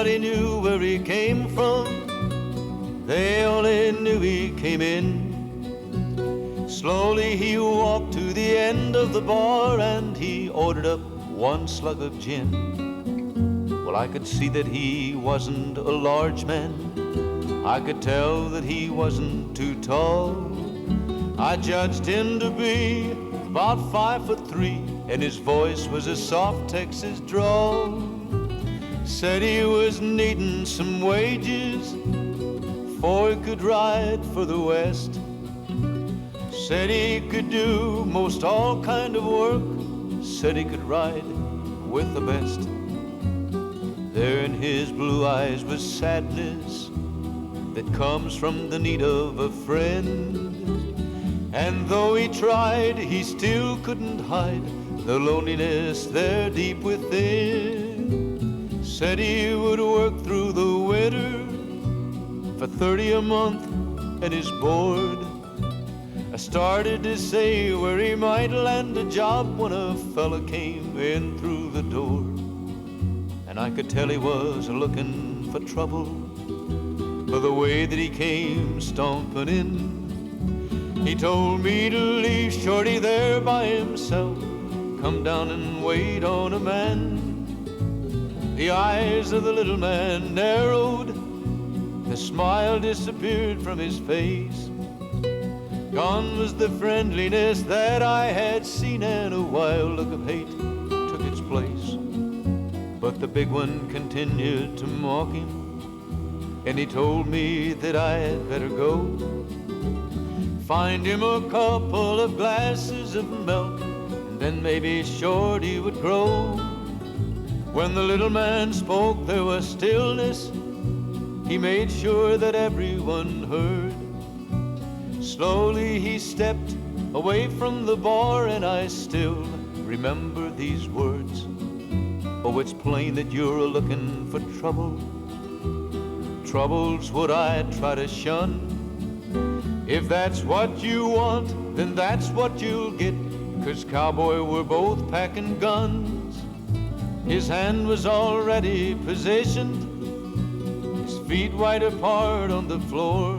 Nobody knew where he came from. They only knew he came in. Slowly he walked to the end of the bar and he ordered up one slug of gin. Well, I could see that he wasn't a large man. I could tell that he wasn't too tall. I judged him to be about 5'3", and his voice was a soft Texas drawl. Said he was needing some wages, for he could ride for the West. Said he could do most all kind of work. Said he could ride with the best. There in his blue eyes was sadness that comes from the need of a friend. And though he tried, he still couldn't hide the loneliness there deep within. Said he would work through the winter for 30 a month and is bored. I started to say where he might land a job when a fella came in through the door. And I could tell he was looking for trouble by the way that he came stomping in. He told me to leave Shorty there by himself, come down and wait on a man. The eyes of the little man narrowed, the smile disappeared from his face. Gone was the friendliness that I had seen, and a wild look of hate took its place. But the big one continued to mock him, and he told me that I had better go. Find him a couple of glasses of milk, and then maybe Shorty would grow. When the little man spoke, there was stillness. He made sure that everyone heard. Slowly he stepped away from the bar, and I still remember these words. Oh, it's plain that you're looking for trouble. Trouble's what I try to shun. If that's what you want, then that's what you'll get. 'Cause cowboy, we're both packing guns. His hand was already positioned, his feet wide apart on the floor.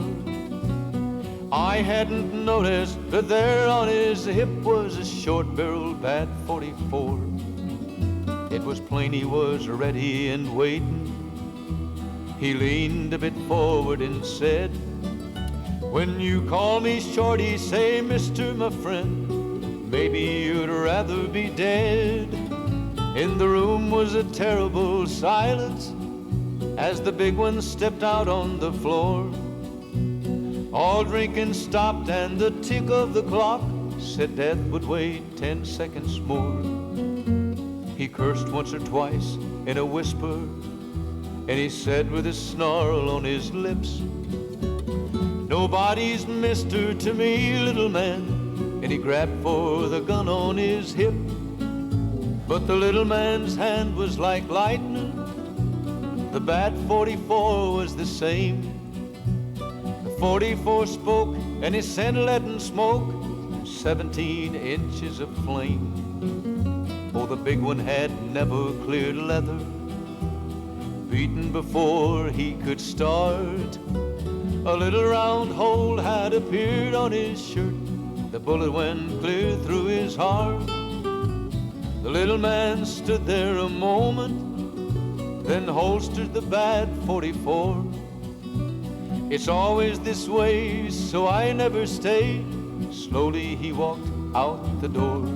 I hadn't noticed, but there on his hip was a short-barreled bat 44. It was plain he was ready and waiting. He leaned a bit forward and said, when you call me Shorty, say, mister, my friend, maybe you'd rather be dead. In the room was a terrible silence as the big one stepped out on the floor. All drinking stopped and the tick of the clock said death would wait 10 seconds more. He cursed once or twice in a whisper, and he said with a snarl on his lips, nobody's mister to me, little man. And he grabbed for the gun on his hip. But the little man's hand was like lightning. The bat 44 was the same. The 44 spoke and he sent leaden smoke, 17 inches of flame. Oh, the big one had never cleared leather, beaten before he could start. A little round hole had appeared on his shirt. The bullet went clear through his heart. The little man stood there a moment, then holstered the bat 44. It's always this way, so I never stay. Slowly he walked out the door.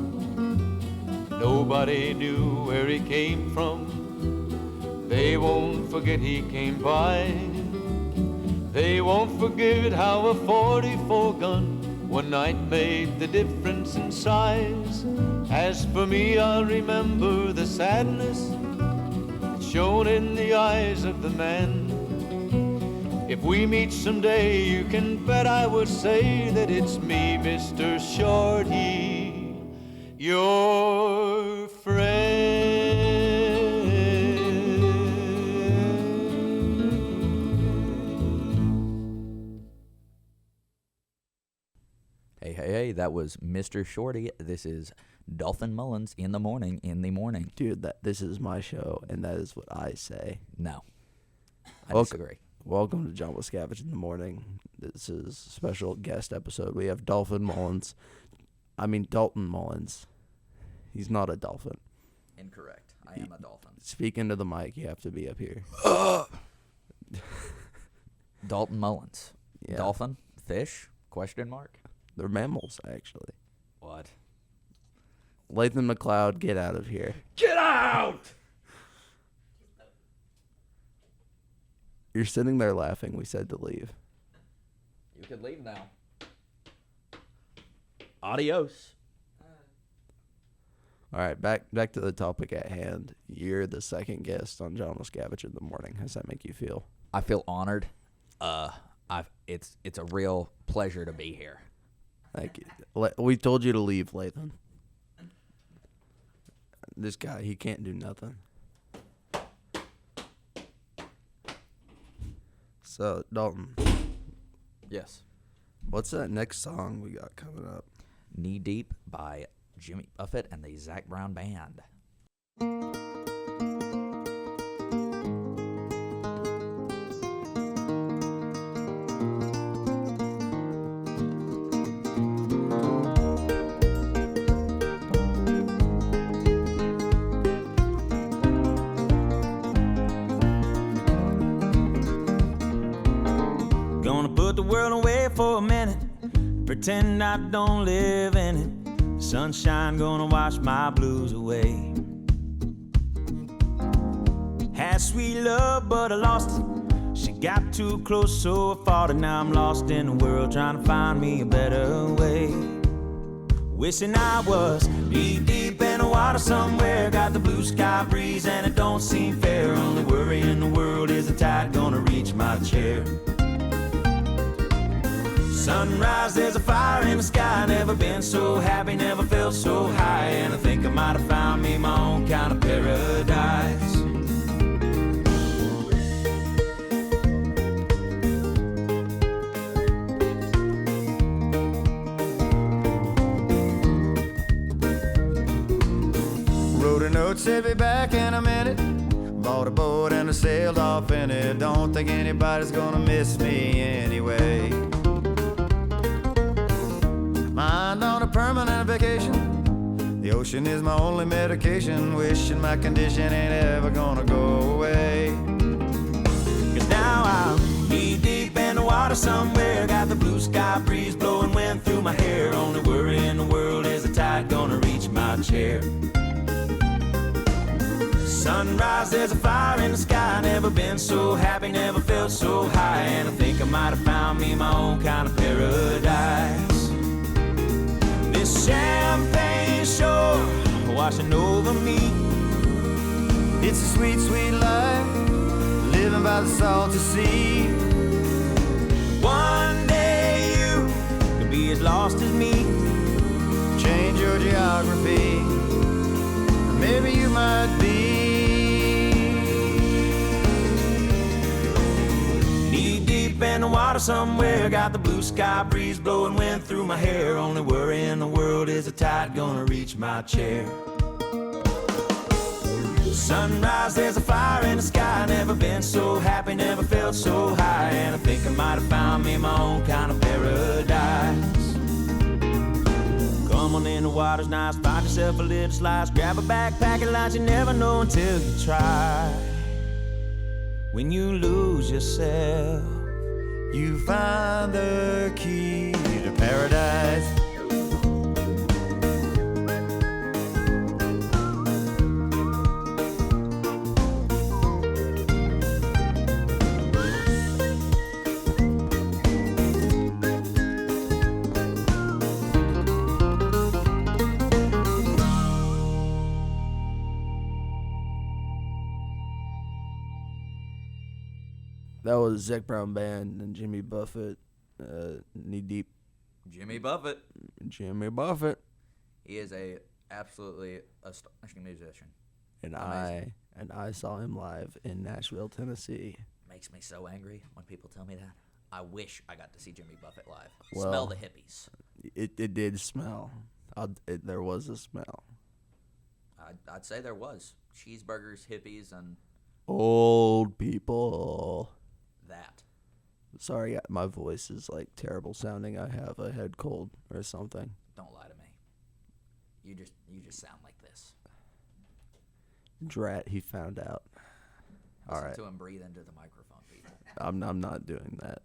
Nobody knew where he came from. They won't forget he came by. They won't forget how a 44 gun one night made the difference in size. As for me, I'll remember the sadness that's shown in the eyes of the man. If we meet someday, you can bet I will say that it's me, Mr. Shorty, your friend. Hey, that was Mr. Shorty. This is Dalton Mullins in the morning. Dude, this is my show, and that is what I say. No. I disagree. Welcome to John Waskiewicz in the Morning. This is a special guest episode. We have Dalton Mullins. He's not a dolphin. Incorrect. I am a dolphin. Speak into the mic. You have to be up here. Dalton Mullins. Yeah. Dolphin? Fish? Question mark? They're mammals, actually. What? Lathan McLeod, get out of here. Get out! You're sitting there laughing. We said to leave. You could leave now. Adios. All right, back to the topic at hand. You're the second guest on John Waskiewicz in the Morning. How does that make you feel? I feel honored. It's a real pleasure to be here. Thank you. We told you to leave, Lathan. This guy, he can't do nothing. So, Dalton. Yes. What's that next song we got coming up? Knee Deep by Jimmy Buffett and the Zac Brown Band. Gonna put the world away for a minute, pretend I don't live in it. Sunshine gonna wash my blues away. Had sweet love, but I lost it. She got too close, so I fought it. Now I'm lost in the world, trying to find me a better way. Wishing I was knee deep in the water somewhere. Got the blue sky breeze and it don't seem fair. Only worry in the world is the tide gonna reach my chair. Sunrise, there's a fire in the sky. Never been so happy, never felt so high. And I think I might have found me my own kind of paradise. Wrote a note, said be back in a minute. Bought a boat and I sailed off in it. Don't think anybody's gonna miss me anyway. Mind on a permanent vacation. The ocean is my only medication. Wishing my condition ain't ever gonna go away. Cause now I'm knee deep in the water somewhere. Got the blue sky breeze blowing wind through my hair. Only worry in the world is the tide gonna reach my chair. Sunrise, there's a fire in the sky. Never been so happy, never felt so high. And I think I might have found me my own kind of paradise. This champagne shore washing over me. It's a sweet, sweet life, living by the salty sea. One day you could be as lost as me. Change your geography, maybe you might be. Knee deep in the water somewhere. Got the blue sky breeze blowing wind through my hair. Only worry in the world is the tide gonna reach my chair. Sunrise, there's a fire in the sky. Never been so happy, never felt so high. And I think I might have found me my own kind of paradise. Come on in, the water's nice. Find yourself a little slice. Grab a backpack and lunch. You never know until you try. When you lose yourself, You find the key to paradise. That was Zac Brown Band and Jimmy Buffett, Knee Deep. Jimmy Buffett. Jimmy Buffett. He is a absolutely astonishing musician. And Amazing. I saw him live in Nashville, Tennessee. Makes me so angry when people tell me that. I wish I got to see Jimmy Buffett live. Well, Smell the hippies. It did smell. There was a smell. I'd say there was cheeseburgers, hippies, and Old people. That. Sorry, my voice is like terrible sounding. I have a head cold or something. Don't lie to me. You just sound like this. Drat, he found out. All Listen right. to him breathe into the microphone, people. I'm not doing that.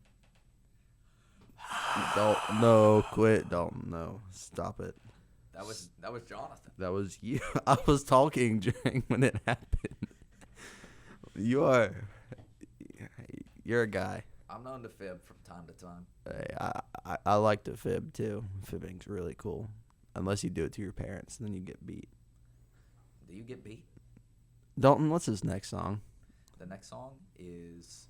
Don't, no, quit. Don't, no. Stop it. That was Jonathan. That was you. I was talking during when it happened. You're a guy. I'm known to fib from time to time. Hey, I like to fib too. Fibbing's really cool. Unless you do it to your parents, then you get beat. Do you get beat? Dalton, what's his next song? The next song is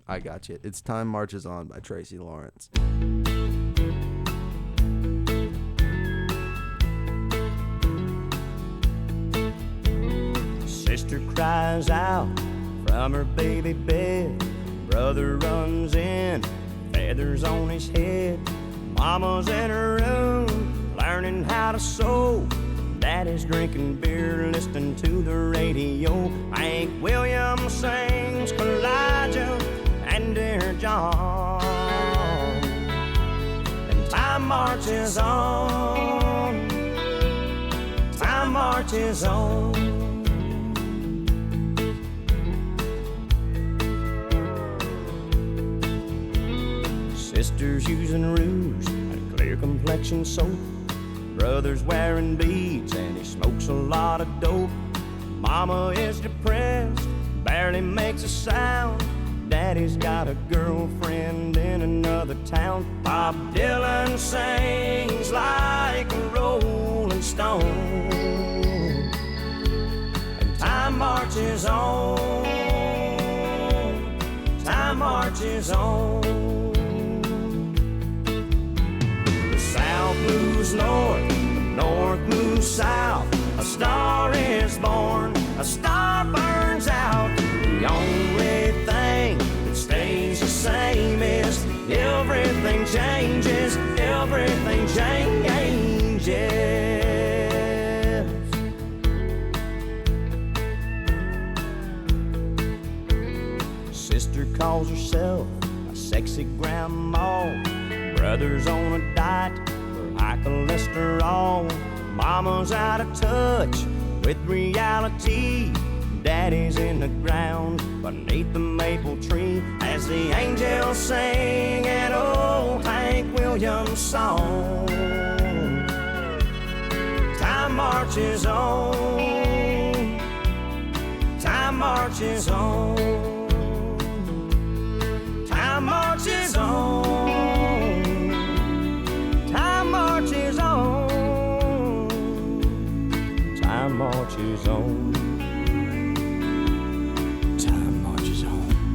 I got you. It's Time Marches On by Tracy Lawrence. Sister cries out from her baby bed. Brother runs in, feathers on his head. Mama's in her room, learning how to sew. Daddy's drinking beer, listening to the radio. Hank Williams sings Kalijah and Dear John. And time marches on. Time marches on. Sister's using rouge and clear complexion soap. Brother's wearing beads and he smokes a lot of dope. Mama is depressed, barely makes a sound. Daddy's got a girlfriend in another town. Bob Dylan sings like a rolling stone. And time marches on. Time marches on. South moves north, north moves south. A star is born, a star burns out. The only thing that stays the same is everything changes, everything changes. Sister calls herself a sexy grandma. Brother's on a diet for high cholesterol. Mama's out of touch with reality. Daddy's in the ground beneath the maple tree as the angels sing an old Hank Williams song. Time marches on. Time marches on. Time marches on. Time marches on. Time marches on. Time marches on.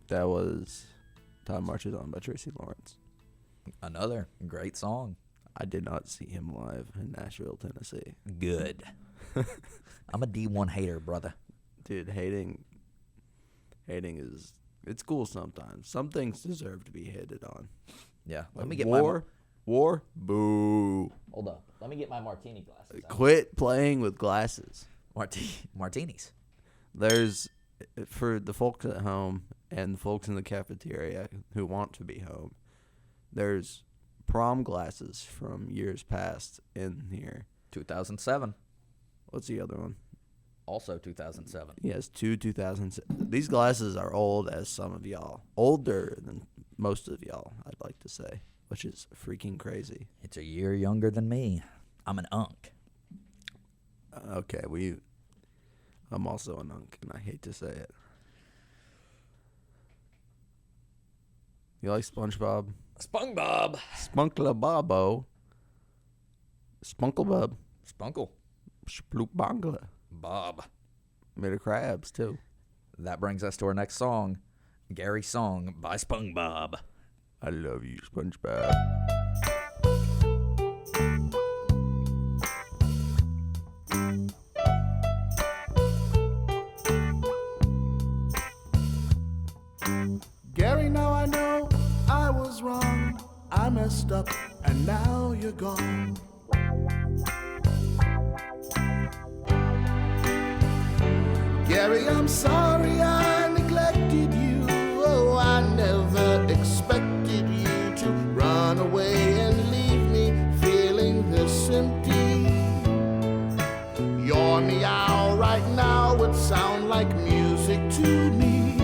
That was Time Marches On by Tracy Lawrence. another great song. I did not see him live in Nashville, Tennessee. Good. I'm a D1 hater, brother. Dude, hating is, it's cool sometimes. Some things deserve to be hated on. Yeah. Let Like me get war, boo. Hold up. Let me get my martini glasses out. Quit playing with glasses. Martinis. There's, for the folks at home and the folks in the cafeteria who want to be home, there's prom glasses from years past in here. 2007. What's the other one? Also 2007. Yes, 2007. These glasses are old as some of y'all. Older than most of y'all, I'd like to say, which is freaking crazy. It's a year younger than me. I'm an unk. Okay, I'm also an unk, and I hate to say it. You like SpongeBob? SpongeBob. Spunklababo. Spunklebub. Spunkle. Sploopbangla. Bob. Made of crabs, too. that brings us to our next song, Gary's Song by SpongeBob. I love you, SpongeBob. Gary, now I know I was wrong. I messed up and now you're gone. Gary, I'm sorry I neglected you. Oh, I never expected you to run away and leave me feeling this empty. Your meow right now would sound like music to me.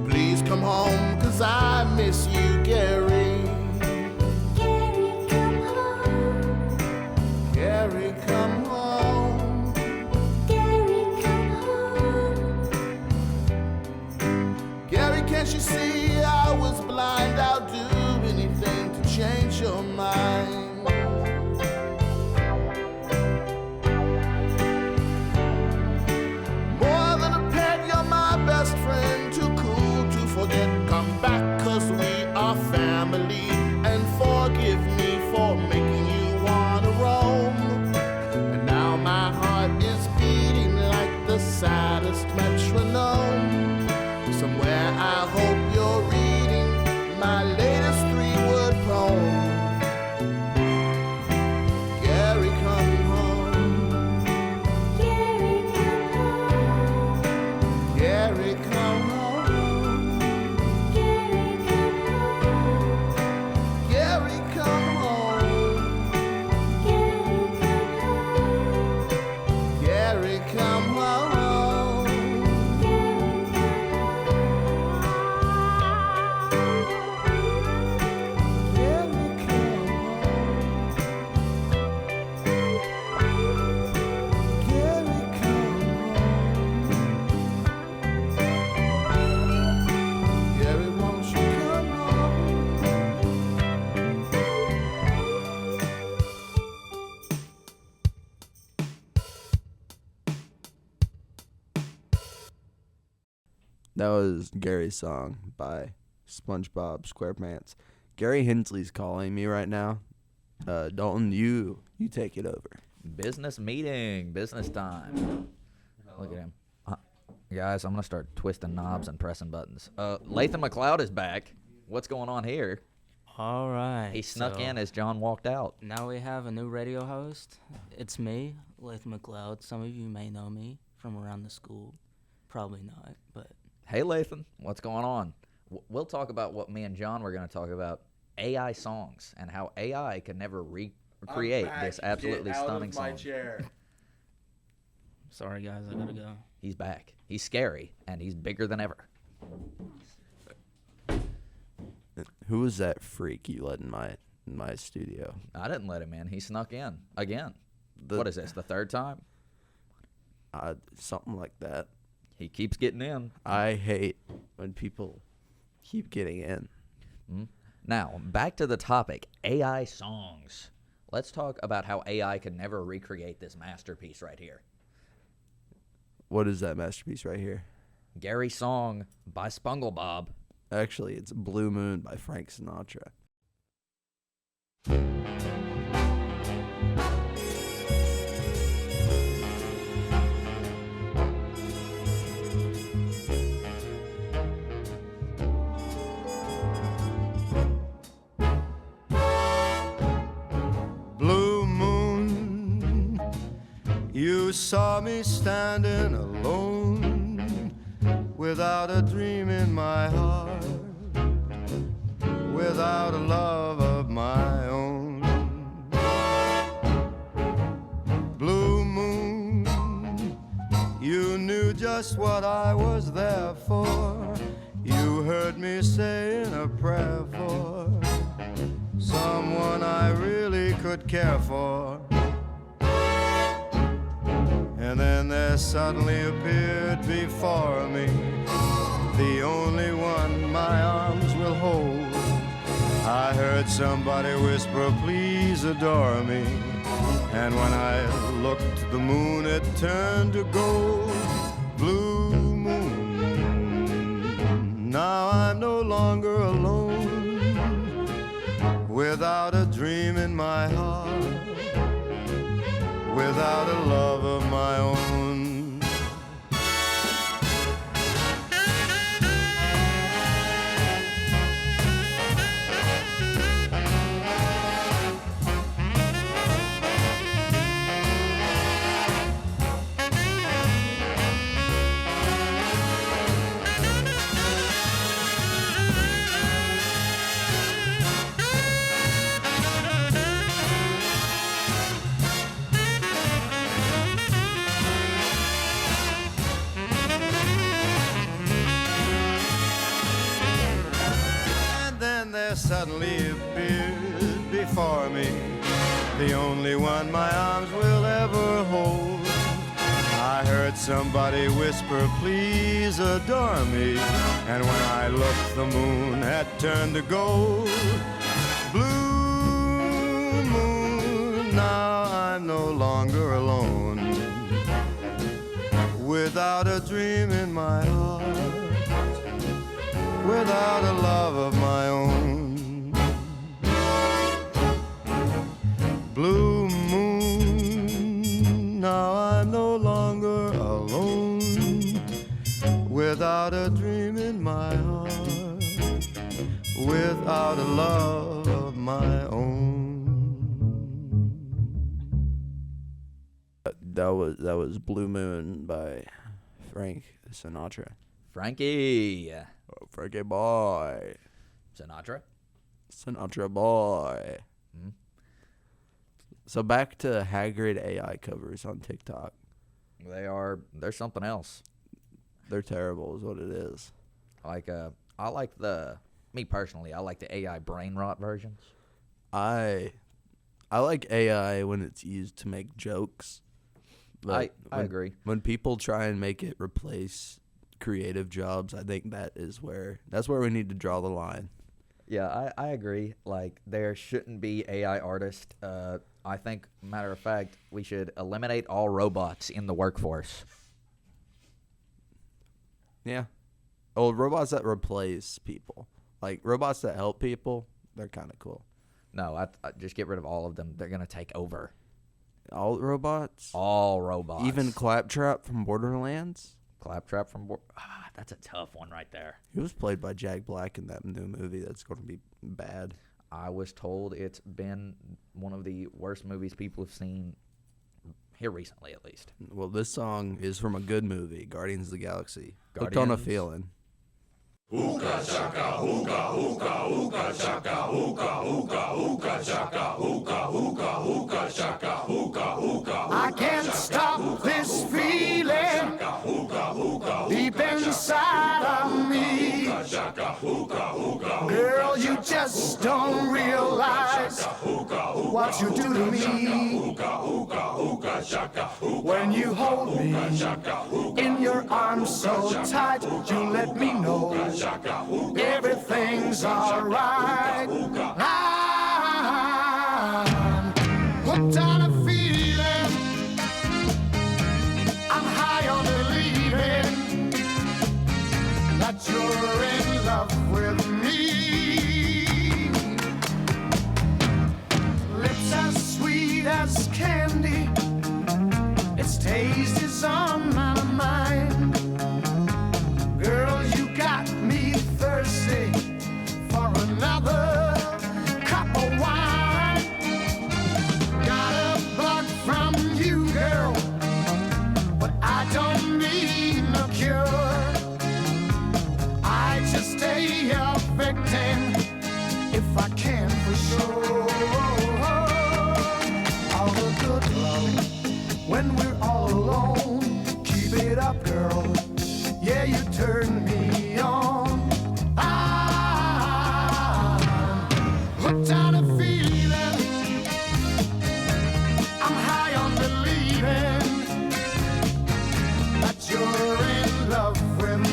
Please come home, 'cause I miss you, Gary. Gary, come home. Gary, come home. Gary, come home. Gary, can't you see I was blind? I'll do anything to change your mind. More than a pet, you're my best friend. Too cool to forget. Come back, 'cause we are family. And forgive me for making you wanna roam. And now my heart is beating like the saddest metronome. Somewhere I hope you're reading my latest 3-word poem. Gary, come home. Gary, come home. Gary, come home. Gary, come home. Gary, come home. Gary, come home. Gary, come home. Gary, come home. Gary, come home. Gary, won't you come home? That was Gary's Song by SpongeBob SquarePants. Gary Hensley's calling me right now. Dalton, you take it over. Business meeting, business time. Look at him. Guys, I'm going to start twisting knobs and pressing buttons. Lathan McLeod is back. What's going on here? All right. He snuck so in as John walked out. Now we have a new radio host. It's me, Lathan McLeod. Some of you may know me from around the school. Probably not, but Hey, Lathan, what's going on? We'll talk about what me and John were going to talk about, AI songs, and how AI can never recreate this absolutely stunning song. sorry guys, I gotta go. He's back. He's scary, and he's bigger than ever. Who was that freak you let in my studio? I didn't let him in. He snuck in again. What is this, the third time? Something like that. He keeps getting in. I hate when people keep getting in. Now, back to the topic, AI songs. Let's talk about how AI could never recreate this masterpiece right here. What is that masterpiece right here? Gary's Song by SpongeBob. Actually, it's Blue Moon by Frank Sinatra. Blue moon, you saw me standing alone, without a dream in my heart, without a love of my own. Blue moon, you knew just what I was there for. You heard me saying a prayer for someone I really could care for. And then there suddenly appeared before me the only one my arms will hold. I heard somebody whisper, please adore me. And when I looked, the moon had turned to gold. Blue moon, Now I'm no longer alone, without a dream in my heart, without a love of my own. There suddenly appeared before me the only one my arms will ever hold. I heard somebody whisper, please adore me, and when I looked the moon had turned to gold. Blue moon, now I'm no longer alone, without a dream in my heart, without a love of my own. Blue moon, now I'm no longer alone, without a dream in my heart, without a love of my own. That was Blue Moon by Frank Sinatra. Frankie. Oh, Frankie boy. Sinatra boy. Hmm? So back to Haggard AI covers on TikTok. They're something else. They're terrible is what it is. Like, me personally, I like the AI brain rot versions. I like AI when it's used to make jokes. I agree. When people try and make it replace creative jobs, I think that's where we need to draw the line. Yeah, I agree. Like, there shouldn't be AI artists. I think, matter of fact, we should eliminate all robots in the workforce. Yeah. Oh, robots that replace people. Like, robots that help people, they're kind of cool. No, I just get rid of all of them. They're going to take over. All robots? All robots. Even Claptrap from Borderlands? Claptrap from that's a tough one right there. He was played by Jack Black in that new movie that's going to be bad. I was told it's been one of the worst movies people have seen here recently, at least. Well, this song is from a good movie, Guardians of the Galaxy. Hooked on a Guardians? Feeling. Hookah chaka, hookah, hookah, hookah chaka, hookah, hookah, hookah chaka, hookah, hookah, hookah chaka, hookah, hookah. I can't stop this feeling deep inside of me. Girl, you just don't realize what you do to me. When you hold me in your arms so tight, you let me know everything's alright. I'm hooked on a feeling. I'm high on believing that you're in love with me. Lips as sweet as candy, its taste is on my mind. Girl, you got me thirsty for another cup of wine. Got a bug from you, girl, but I don't need no cure. I just stay a victim if I can for sure. All the good love when we're all alone. Keep it up, girl. Yeah, you turn me on. I'm hooked on a feeling. I'm high on believing that you're in love with me.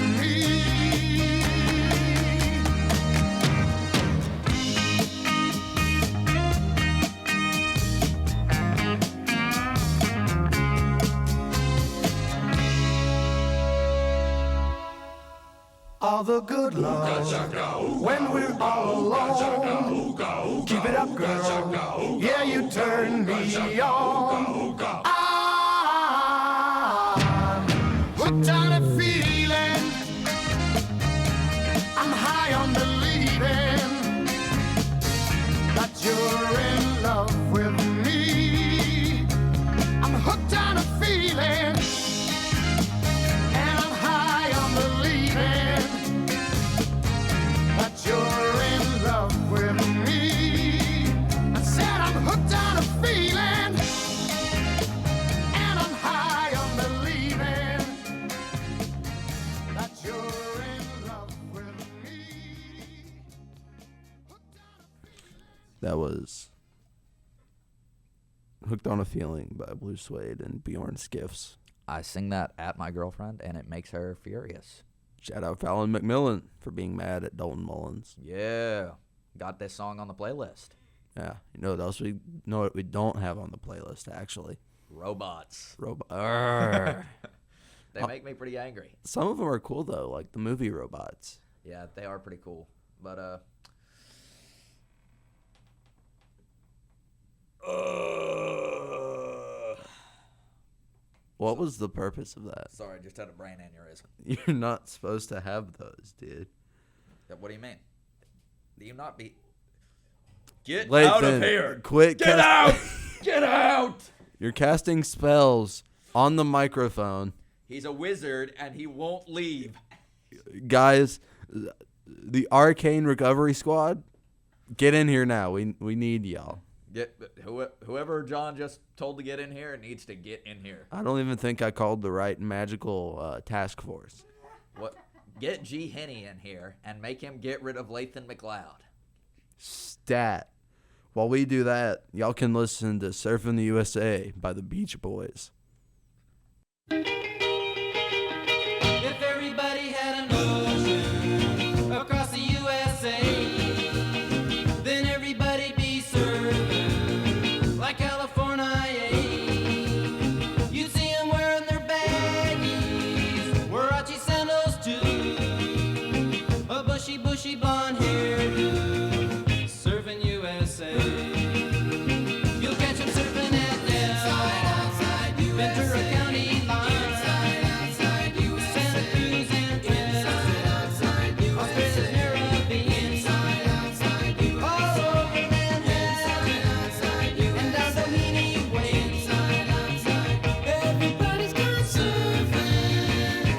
all the good love when we're all alone. Keep it up, girl. Yeah, you turn me on. I'm hooked on a feeling. I'm high on believing that you're in love with me. I'm hooked on a feeling, and I'm high on believing that you're in love with me. I said I'm hooked on a feeling, and I'm high on believing that you're in love with me. That was Hooked on a Feeling by Blue Suede and Bjorn Skiffs. I sing that at my girlfriend, and it makes her furious. Shout out Fallon McMillan for being mad at Dalton Mullins. Yeah. Got this song on the playlist. Yeah, you know what else we know what we don't have on the playlist actually? Robots. They make me pretty angry. Some of them are cool though, like the movie Robots. Yeah, they are pretty cool. But, What was the purpose of that? sorry, just had a brain aneurysm. You're not supposed to have those, dude. Yeah, what do you mean? Do you not be... Get Lathan, out of here! Quit. Get out! Get out! You're casting spells on the microphone. He's a wizard, and he won't leave. Guys, the Arcane Recovery Squad, get in here now. We need y'all. Whoever John just told to get in here needs to get in here. I don't even think I called the right magical task force. What? Get G. Henny in here and make him get rid of Lathan McLeod. Stat. While we do that, y'all can listen to Surfing the USA by the Beach Boys. If everybody had an ocean across the USA, then everybody'd be surfing like California. You'd see them wearing their baggies, Warachi sandals too, a bushy blonde hairdo, surfing USA. You'll catch them surfing at Ventura County line, Santa Cruz and Texas, Australia's Caribbean, all over Manhattan, and down Doheny Way. Everybody's gone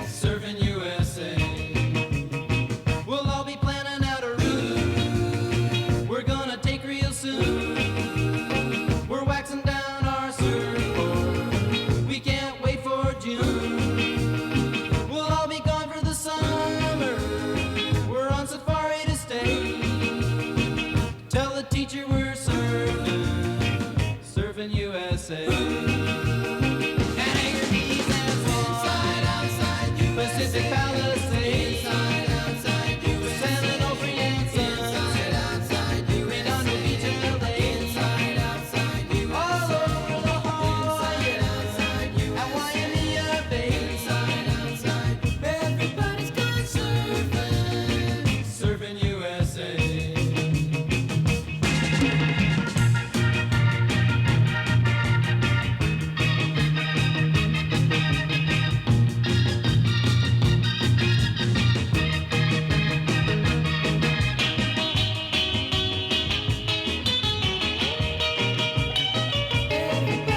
surfing USA. We'll all be planning out a route we're gonna take real soon. We're waxing down our surfboard. We can't wait for June. We'll all be gone for the summer. We're on safari to stay. Tell the teacher we're surfing USA. And Anchor Keys and Swan, Pacific Palisades, San Onofre and Sons, Redondo Beach and LA, all over La Jolla and Waimea Bay. Everybody's gone surfing USA.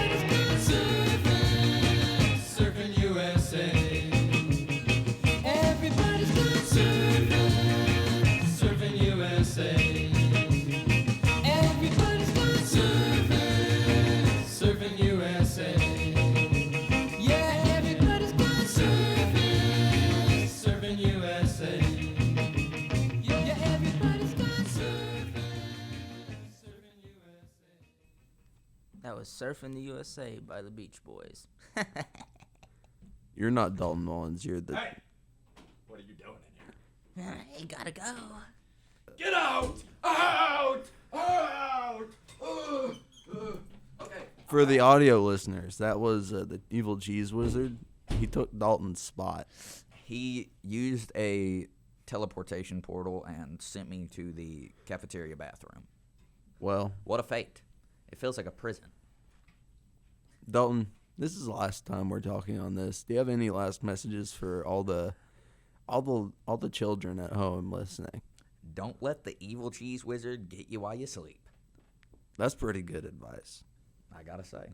Everybody's gone surfing USA. Everybody's gone surfing USA. Everybody's gone surfing USA. Yeah, everybody's gone surfing USA. Yeah, everybody's gone surfing USA. That was Surfing the USA by the Beach Boys. You're not Dalton Mullins. You're the... Hey! What are you doing in here? You gotta go. Get out! Out! Out! Okay. For the audio listeners, that was the Evil Cheese Wizard. He took Dalton's spot. He used a teleportation portal and sent me to the cafeteria bathroom. Well, What a fate. It feels like a prison. Dalton, this is the last time we're talking on this. Do you have any last messages for all the children at home listening? Don't let the evil cheese wizard get you while you sleep. That's pretty good advice. I gotta say.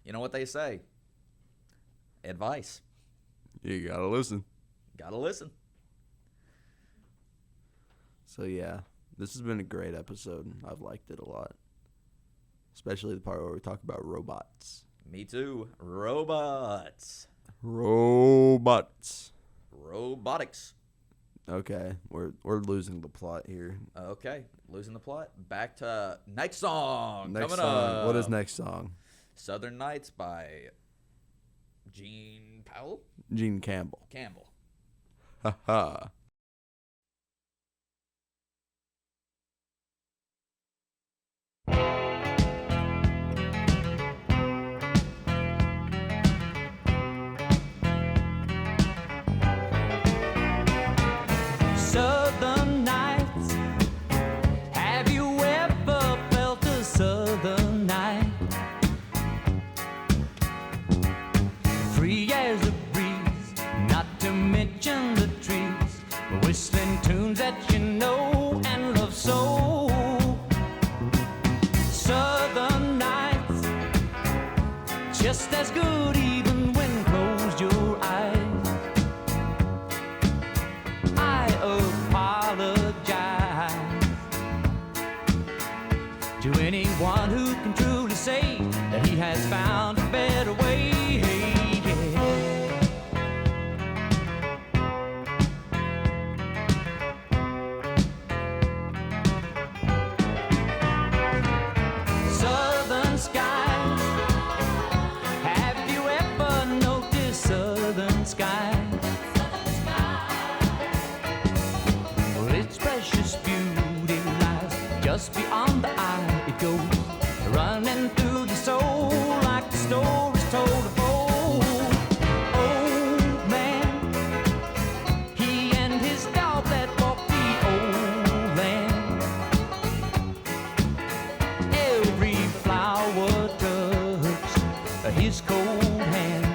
You know what they say? Advice. You gotta listen. Gotta listen. So yeah, this has been a great episode. I've liked it a lot. Especially the part where we talk about robots. Me too. Robots. Robots. Robotics. Okay, we're losing the plot here. Okay, losing the plot. Back to next song. Next coming song. up. What is next song? Southern Nights by Gene Powell? Gene Campbell. Campbell. Ha ha. Southern nights. Have you ever felt a southern night? Free as a breeze, not to mention the trees, whistling tunes that you know and love so. Southern nights, just as good even when closed your eyes. I apologize to anyone who can truly say that he has found a better way. Southern skies, have you ever noticed southern skies? Well, its precious beauty lies just beyond the eye. It goes running through the soul like the stories told of old. Old man, he and his dog that walked the old land. Every flower touched his cold hand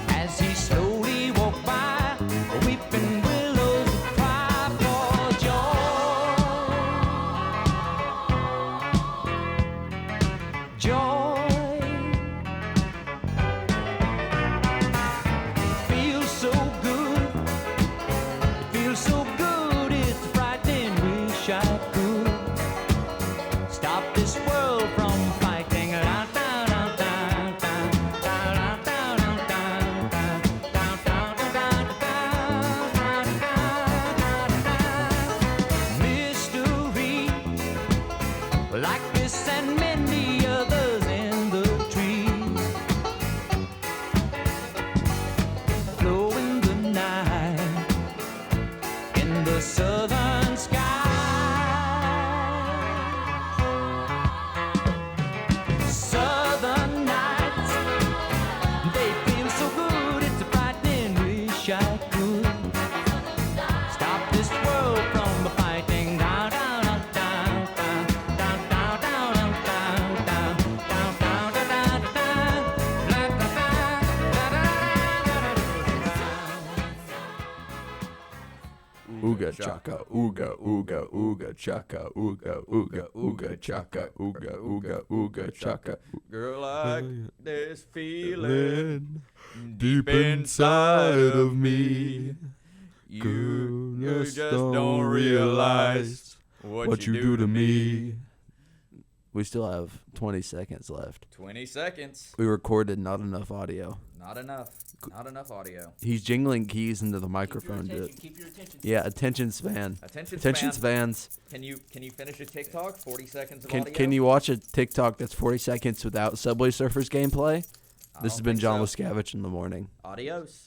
as he slowly walked by. Weeping willows would cry for joy. Joy feels so good. It feels so good. It's frightening. Wish I could stop this world from fighting. Mystery like this and many others in the trees, flow in the night in the southern sky. Southern nights, they feel so good. It's a frightening. Wish I could stop this world from fighting. Down, down, down, down, down, down, down, down, down, down, down, down, Ooga chaka, ooga ooga ooga chaka, ooga ooga ooga chaka, ooga ooga ooga chaka. Girl, like this feeling Deep inside of me, you goodness just don't realize what you do to me. We still have 20 seconds left. 20 seconds. We recorded not enough audio. Not enough. Not enough audio. He's jingling keys into the microphone. Keep your attention. Yeah, attention span. Attention span. spans. Can you finish a TikTok? 40 seconds of Can audio? can you watch a TikTok that's 40 seconds without Subway Surfers gameplay? I This has don't been think John so. Waskiewicz in the morning. Adios.